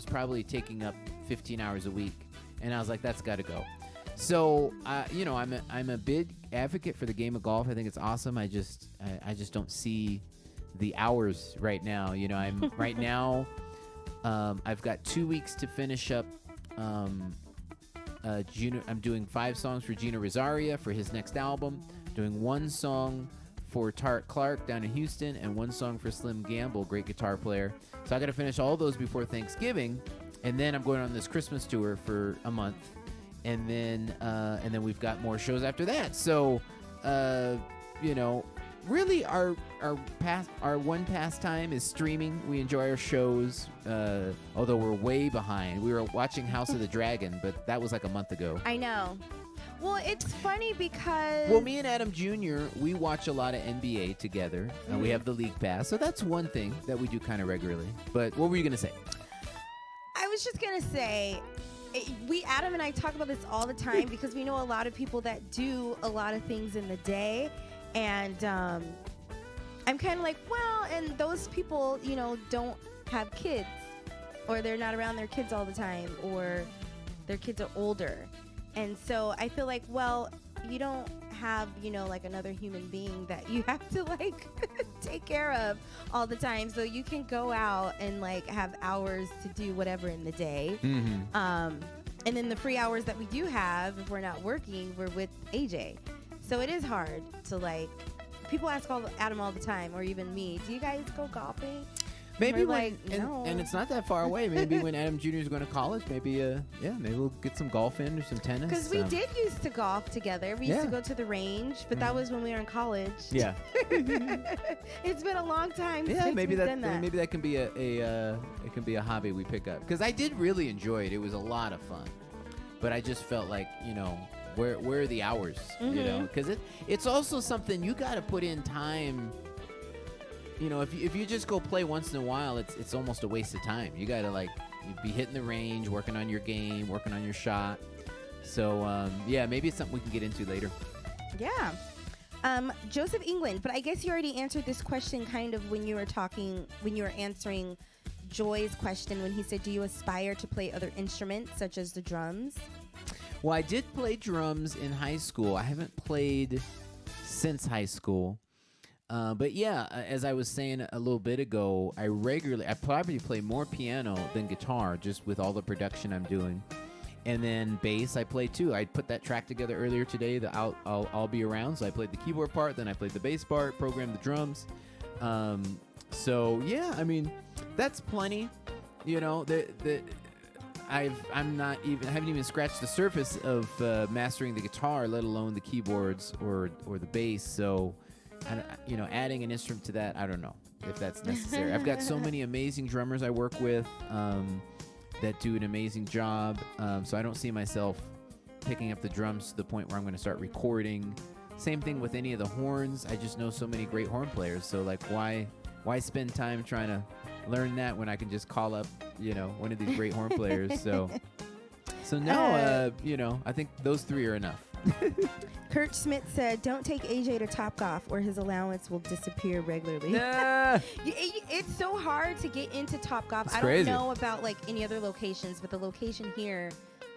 probably taking up 15 hours a week. And I was like, that's got to go. So, I'm a big advocate for the game of golf. I think it's awesome. I just don't see the hours right now. I'm right now. I've got 2 weeks to finish up. I'm doing 5 songs for Gino Rosaria for his next album. Doing 1 song for Tart Clark down in Houston, and 1 song for Slim Gamble, great guitar player. So I got to finish all those before Thanksgiving, and then I'm going on this Christmas tour for a month. And then we've got more shows after that. So, really our one pastime is streaming. We enjoy our shows, although we're way behind. We were watching House of the Dragon, but that was like a month ago. I know. Well, it's funny because... Well, me and Adam Jr., we watch a lot of NBA together. And we have the League Pass. So that's one thing that we do kind of regularly. But what were you going to say? I was just going to say... Adam and I talk about this all the time because we know a lot of people that do a lot of things in the day, and I'm kind of like, well, and those people, don't have kids, or they're not around their kids all the time, or their kids are older, and so I feel like, well, you don't have, another human being that you have to take care of all the time, so you can go out and have hours to do whatever in the day. And then the free hours that we do have, if we're not working, we're with AJ, so it is hard to people ask Adam all the time, or even me, do you guys go golfing? Maybe no. and it's not that far away. Maybe when Adam Jr. is going to college, maybe we'll get some golf in or some tennis. Because we did used to golf together. We used to go to the range, but that was when we were in college. Yeah. It's been a long time. Yeah, since maybe we've done that. maybe that can be it can be a hobby we pick up. Because I did really enjoy it. It was a lot of fun. But I just felt like where are the hours? Because it's also something you got to put in time. If you just go play once in a while, it's almost a waste of time. You got to you'd be hitting the range, working on your game, working on your shot. So maybe it's something we can get into later. Yeah. Joseph England, but I guess you already answered this question kind of when you were answering Joy's question when he said, do you aspire to play other instruments such as the drums? Well, I did play drums in high school. I haven't played since high school. But yeah, as I was saying a little bit ago, I probably play more piano than guitar, just with all the production I'm doing. And then bass I play too. I put that track together earlier today, the I'll Be Around. So I played the keyboard part, then I played the bass part, programmed the drums. So yeah, I mean, that's plenty. You know, I haven't even scratched the surface of mastering the guitar, let alone the keyboards or the bass. So, adding an instrument to that, I don't know if that's necessary. I've got so many amazing drummers I work with that do an amazing job. So I don't see myself picking up the drums to the point where I'm going to start recording. Same thing with any of the horns. I just know so many great horn players. So like, why spend time trying to learn that when I can just call up, one of these great horn players? So no, I think those three are enough. Kurt Smith said, don't take AJ to Topgolf or his allowance will disappear regularly. Nah. It's so hard to get into Topgolf. I crazy. don't know about like any other locations, but the location here,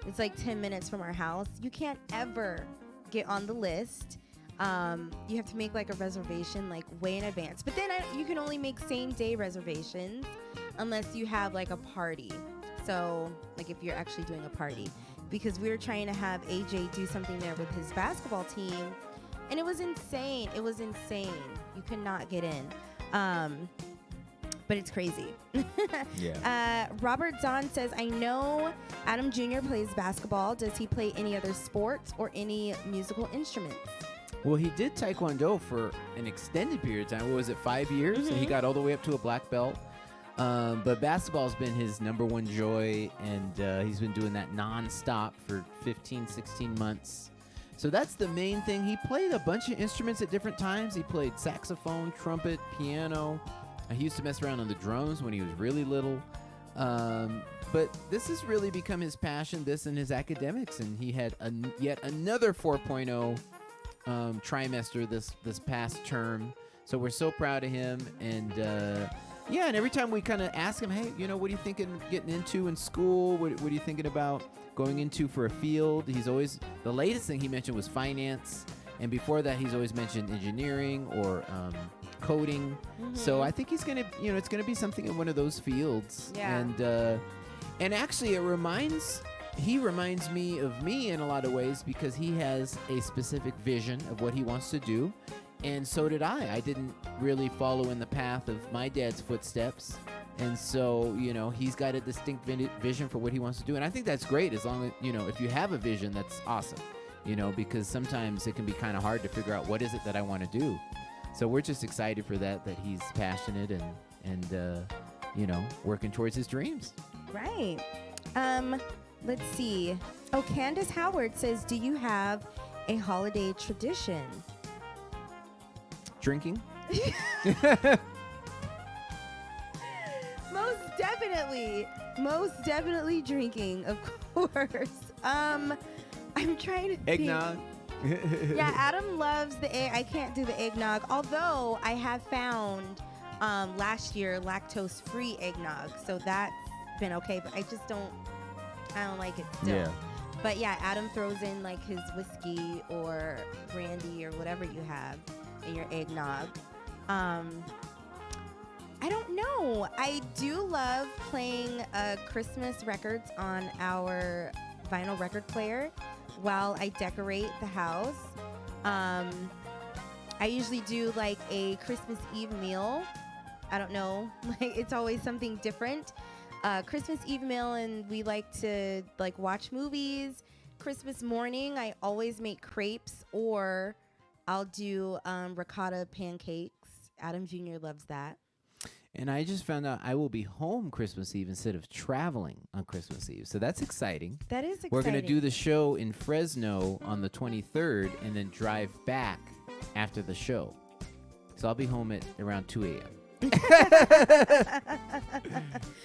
it's like 10 minutes from our house. You can't ever get on the list. You have to make like a reservation like way in advance. But then you can only make same day reservations unless you have like a party. So like if you're actually doing a party. Because we were trying to have AJ do something there with his basketball team. And it was insane. You could not get in. But it's crazy. Yeah. Robert Zahn says, I know Adam Jr. plays basketball. Does he play any other sports or any musical instruments? Well, he did Taekwondo for an extended period of time. What was it, 5 years? Mm-hmm. And he got all the way up to a black belt. But basketball's been his number one joy, and he's been doing that nonstop for 15, 16 months. So that's the main thing. He played a bunch of instruments at different times. He played saxophone, trumpet, piano. He used to mess around on the drums when he was really little. But this has really become his passion, this and his academics. And he had yet another 4.0 trimester this past term. So we're so proud of him. And and every time we kind of ask him, hey, what are you thinking getting into in school? What are you thinking about going into for a field? He's always, the latest thing he mentioned was finance. And before that, he's always mentioned engineering or coding. Mm-hmm. So I think he's going to, it's going to be something in one of those fields. Yeah. And actually he reminds me of me in a lot of ways because he has a specific vision of what he wants to do. And so did I. I didn't really follow in the path of my dad's footsteps. And so, he's got a distinct vision for what he wants to do. And I think that's great as long as, if you have a vision, that's awesome, because sometimes it can be kind of hard to figure out what is it that I want to do. So we're just excited for that he's passionate and working towards his dreams. Right. Let's see. Oh, Candace Howard says, do you have a holiday tradition? Drinking? Most definitely drinking, of course. I'm trying to think. Eggnog? Yeah, Adam loves the egg. I can't do the eggnog, although I have found last year lactose-free eggnog, so that's been okay, but I don't like it still. Yeah. But yeah, Adam throws in like his whiskey or brandy or whatever you have in your eggnog. I don't know. I do love playing Christmas records on our vinyl record player while I decorate the house. I usually do like a Christmas Eve meal. I don't know. Like it's always something different. Christmas Eve meal, and we like to like watch movies. Christmas morning, I always make crepes, or I'll do ricotta pancakes. Adam Jr. loves that. And I just found out I will be home Christmas Eve instead of traveling on Christmas Eve. So that's exciting. That is exciting. We're going to do the show in Fresno on the 23rd and then drive back after the show. So I'll be home at around 2 a.m.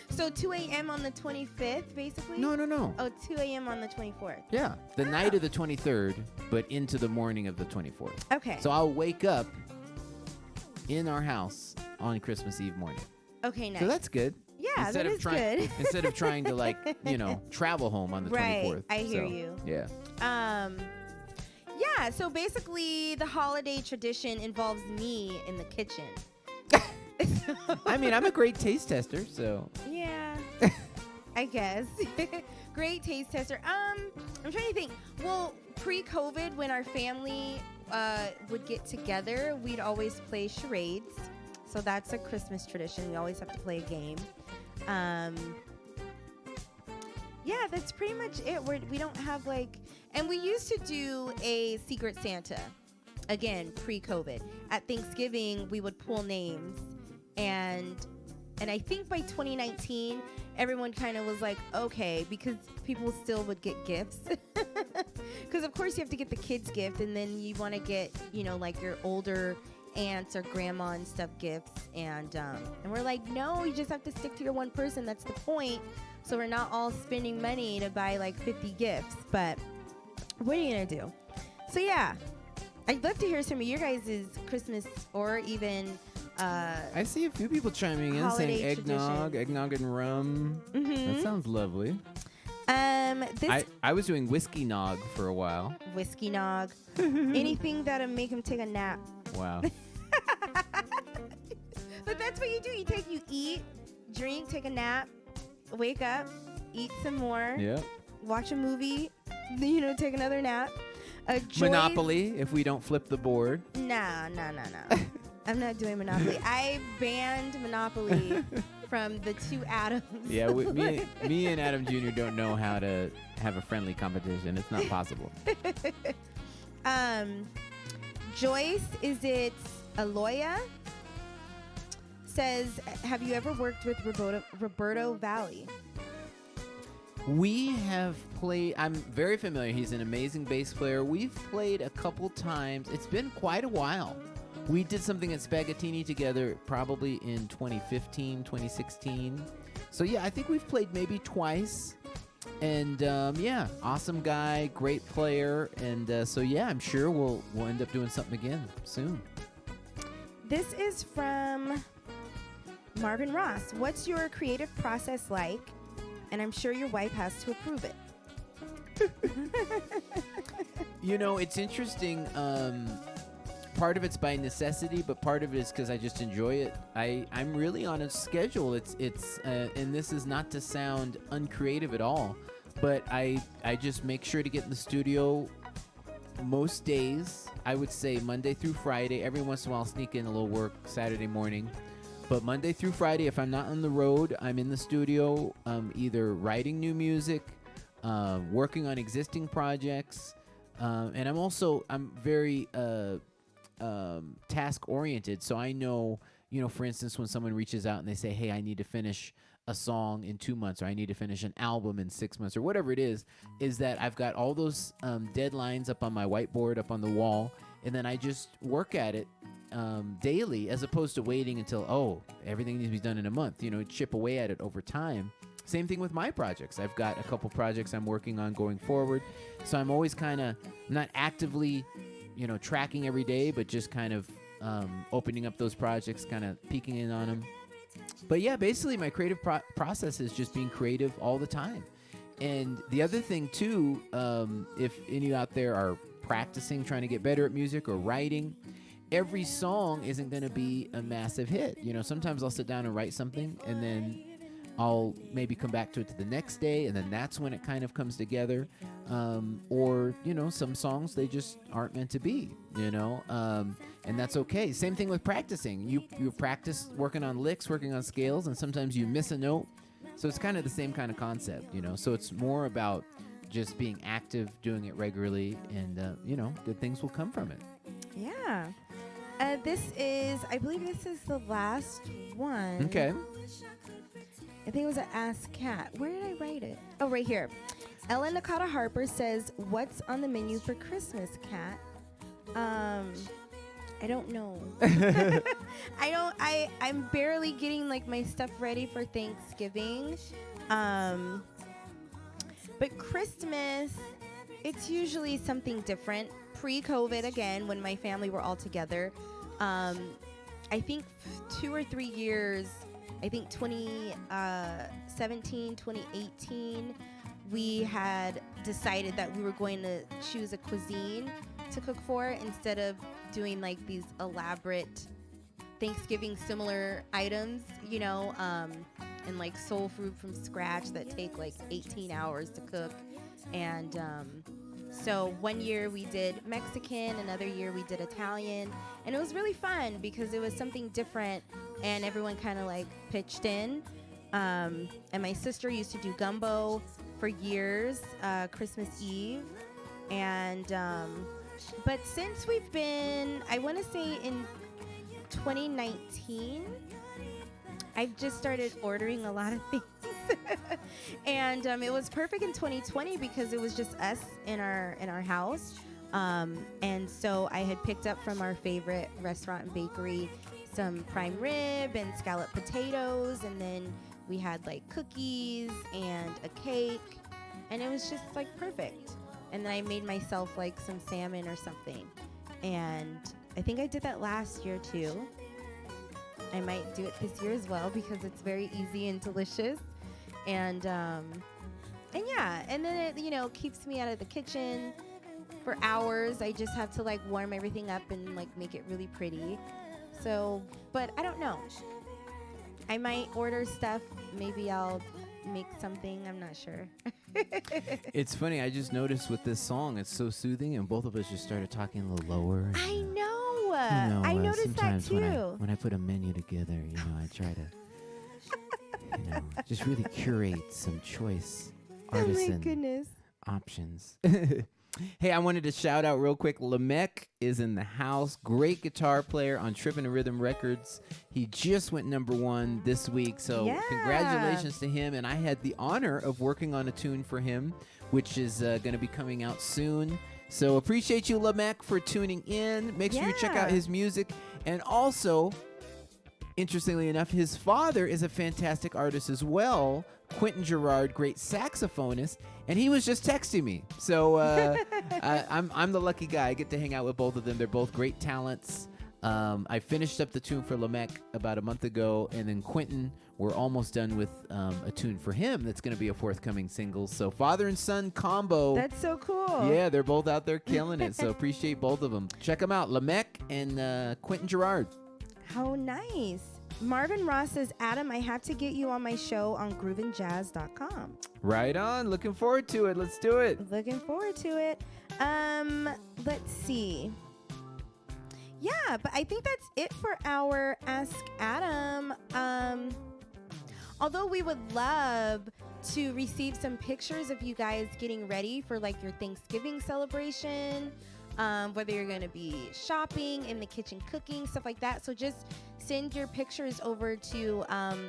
So 2 a.m. on the 25th, basically? No. Oh, 2 a.m. on the 24th. Yeah, the night of the 23rd, but into the morning of the 24th. Okay. So I'll wake up in our house on Christmas Eve morning. Okay, nice. So that's good. Yeah, Yeah, that is good. Instead of trying to like, travel home on the 24th. I hear you. Yeah. Yeah, so basically the holiday tradition involves me in the kitchen. I mean, I'm a great taste tester, so. Yeah, I guess. Great taste tester. I'm trying to think. Well, pre-COVID, when our family would get together, we'd always play charades. So that's a Christmas tradition. We always have to play a game. Yeah, that's pretty much it. We don't have like, and we used to do a Secret Santa, again, pre-COVID. At Thanksgiving, we would pull names, and I think by 2019, everyone kind of was like, okay, because people still would get gifts. Because of course you have to get the kids gift, and then you want to get, like your older aunts or grandma and stuff gifts, and we're like, no, you just have to stick to your one person. That's the point. So we're not all spending money to buy like 50 gifts. But what are you gonna do? So yeah, I'd love to hear some of your guys' Christmas or even I see a few people chiming in saying eggnog and rum. Mm-hmm. That sounds lovely. I was doing whiskey nog for a while. Whiskey nog. Anything that'll make him take a nap. Wow. But that's what you do. You eat, drink, take a nap, wake up, eat some more. Yep. Watch a movie, take another nap. Monopoly, if we don't flip the board. No. I'm not doing Monopoly. I banned Monopoly from the two Adams. Yeah, me and Adam Jr. don't know how to have a friendly competition. It's not possible. Joyce, is it Aloya? Says, have you ever worked with Roberto Valli? We have played. I'm very familiar. He's an amazing bass player. We've played a couple times. It's been quite a while. We did something at Spaghettini together probably in 2015, 2016. So, yeah, I think we've played maybe twice. And, yeah, awesome guy, great player. And so, yeah, I'm sure we'll end up doing something again soon. This is from Marvin Ross. What's your creative process like? And I'm sure your wife has to approve it. It's interesting. Part of it's by necessity, but part of it is because I just enjoy it. I'm really on a schedule. It's and this is not to sound uncreative at all, but I just make sure to get in the studio most days. I would say Monday through Friday. Every once in a while, I'll sneak in a little work Saturday morning. But Monday through Friday, if I'm not on the road, I'm in the studio, either writing new music, working on existing projects, and I'm very task oriented. So I know, for instance, when someone reaches out and they say, hey, I need to finish a song in 2 months, or I need to finish an album in 6 months, or whatever it is that I've got all those deadlines up on my whiteboard, up on the wall, and then I just work at it daily, as opposed to waiting until, everything needs to be done in a month, chip away at it over time. Same thing with my projects. I've got a couple projects I'm working on going forward. So I'm always not actively, tracking every day, but just kind of opening up those projects, kind of peeking in on them. But yeah, basically my creative process is just being creative all the time. And the other thing too, if any of you out there are practicing, trying to get better at music or writing, every song isn't going to be a massive hit. Sometimes I'll sit down and write something, and then I'll maybe come back to it the next day, and then that's when it kind of comes together. Or, some songs, they just aren't meant to be, and that's okay. Same thing with practicing. You practice working on licks, working on scales, and sometimes you miss a note. So it's kind of the same kind of concept, So it's more about just being active, doing it regularly, and, good things will come from it. Yeah. I believe this is the last one. Okay. I think it was an Ask Cat. Where did I write it? Oh, right here. Ellen Nakata Harper says, what's on the menu for Christmas, Cat? I don't know. I'm barely getting my stuff ready for Thanksgiving. But Christmas, it's usually something different. Pre-COVID, again, when my family were all together, I think 2 or 3 years I think 2017, 2018, we had decided that we were going to choose a cuisine to cook for instead of doing like these elaborate Thanksgiving similar items, you know, and like soul food from scratch that take like 18 hours to cook. And so one year we did Mexican, another year we did Italian, and it was really fun because it was something different and everyone kind of like pitched in. And my sister used to do gumbo for years, Christmas Eve. And but since we've been, I want to say in 2019, I've just started ordering a lot of things. And it was perfect in 2020 because it was just us in our house. And so I had picked up from our favorite restaurant and bakery some prime rib and scalloped potatoes, and then we had like cookies and a cake, and it was just like perfect. And then I made myself like some salmon or something, and I think I did that last year too. I might do it this year as well because it's very easy and delicious. And yeah, and then it, you know, keeps me out of the kitchen for hours. I just have to like warm everything up and like make it really pretty. So, but I don't know. I might order stuff. Maybe I'll make something. I'm not sure. It's funny. I just noticed with this song, it's so soothing, and both of us just started talking a little lower. I know. You know, I noticed that sometimes too. when I put a menu together, you know, I try to, you know, just really curate some choice artisan Oh my goodness. options. Hey, I wanted to shout out real quick. Lamech is in the house. Great guitar player on Trippin' and Rhythm Records. He just went #1 this week, so Yeah. congratulations to him. And I had the honor of working on a tune for him, which is going to be coming out soon. So appreciate you, Lamech, for tuning in. Make sure you check out Yeah. his music. And also, interestingly enough, his father is a fantastic artist as well, Quentin Gerard, great saxophonist, and he was just texting me. So I'm the lucky guy. I get to hang out with both of them. They're both great talents. I finished up the tune for Lamech about a month ago, and then Quentin, we're almost done with a tune for him that's going to be a forthcoming single. So father and son combo. That's so cool. Yeah, they're both out there killing it. So appreciate both of them. Check them out, Lamech and Quentin Gerard. How nice. Marvin Ross says, Adam, I have to get you on my show on grooveandjazz.com. Right on. Looking forward to it. Let's do it. Looking forward to it. Let's see. Yeah, but I think that's it for our Ask Adam. Although we would love to receive some pictures of you guys getting ready for like your Thanksgiving celebration, whether you're going to be shopping, in the kitchen cooking, stuff like that. So just send your pictures over to,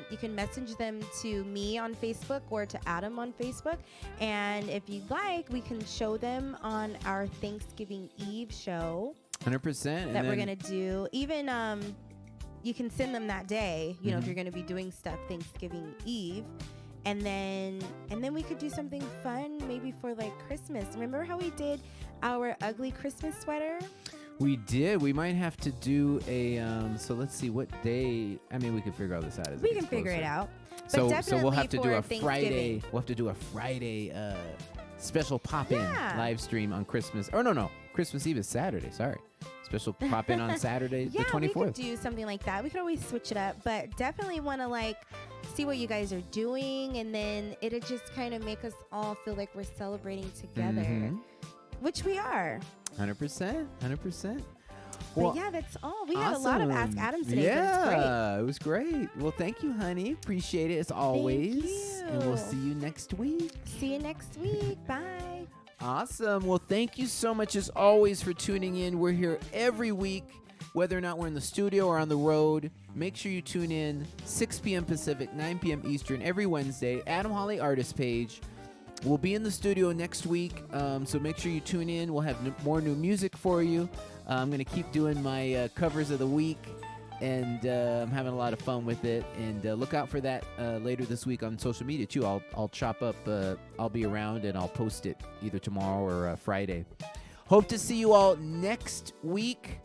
you can message them to me on Facebook or to Adam on Facebook. And if you'd like, we can show them on our Thanksgiving Eve show. 100%. That we're going to do. Even you can send them that day, you know, if you're going to be doing stuff Thanksgiving Eve. And then we could do something fun maybe for like Christmas. Remember how we did our ugly Christmas sweater? We did. We might have to do a, so let's see what day. I mean, we can figure all this out as We it can gets figure closer. it out. So But we'll have to do definitely a for Friday. Thanksgiving. We'll have to do a Friday special pop-in Yeah. live stream on Christmas. Oh, no. Christmas Eve is Saturday. Sorry. Special pop-in on Saturday, Yeah, the 24th. we could do something like that. We could always switch it up, but definitely want to like see what you guys are doing, and then it'll just kind of make us all feel like we're celebrating together, which we are. 100%. 100%. But yeah, that's all. We had a lot of Ask awesome. Adams today, Yeah, it was great. Well, thank you, honey. Appreciate it as always. you. And we'll see you next week. but it's great. See you next week. Bye. Awesome. Well, thank you so much as always for tuning in. We're here every week, whether or not we're in the studio or on the road. Make sure you tune in 6 p.m. Pacific, 9 p.m. Eastern every Wednesday. Adam Holly Artist Page. We'll be in the studio next week, so make sure you tune in. We'll have more new music for you. I'm going to keep doing my covers of the week, and I'm having a lot of fun with it. And look out for that later this week on social media, too. I'll chop up. I'll be around, and I'll post it either tomorrow or Friday. Hope to see you all next week.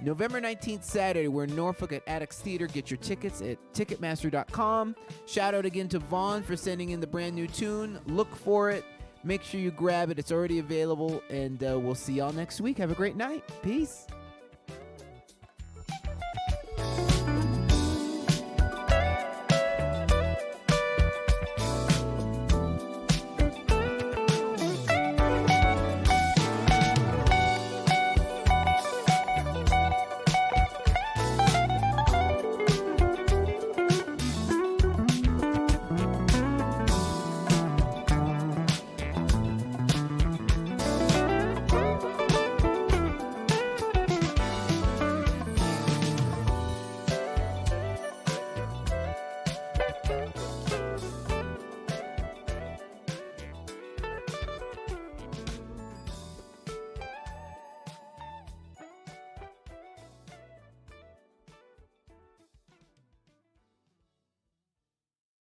November 19th, Saturday, we're in Norfolk at Addicts Theater. Get your tickets at Ticketmaster.com. Shout out again to Vaughn for sending in the brand new tune. Look for it. Make sure you grab it. It's already available. And we'll see y'all next week. Have a great night. Peace.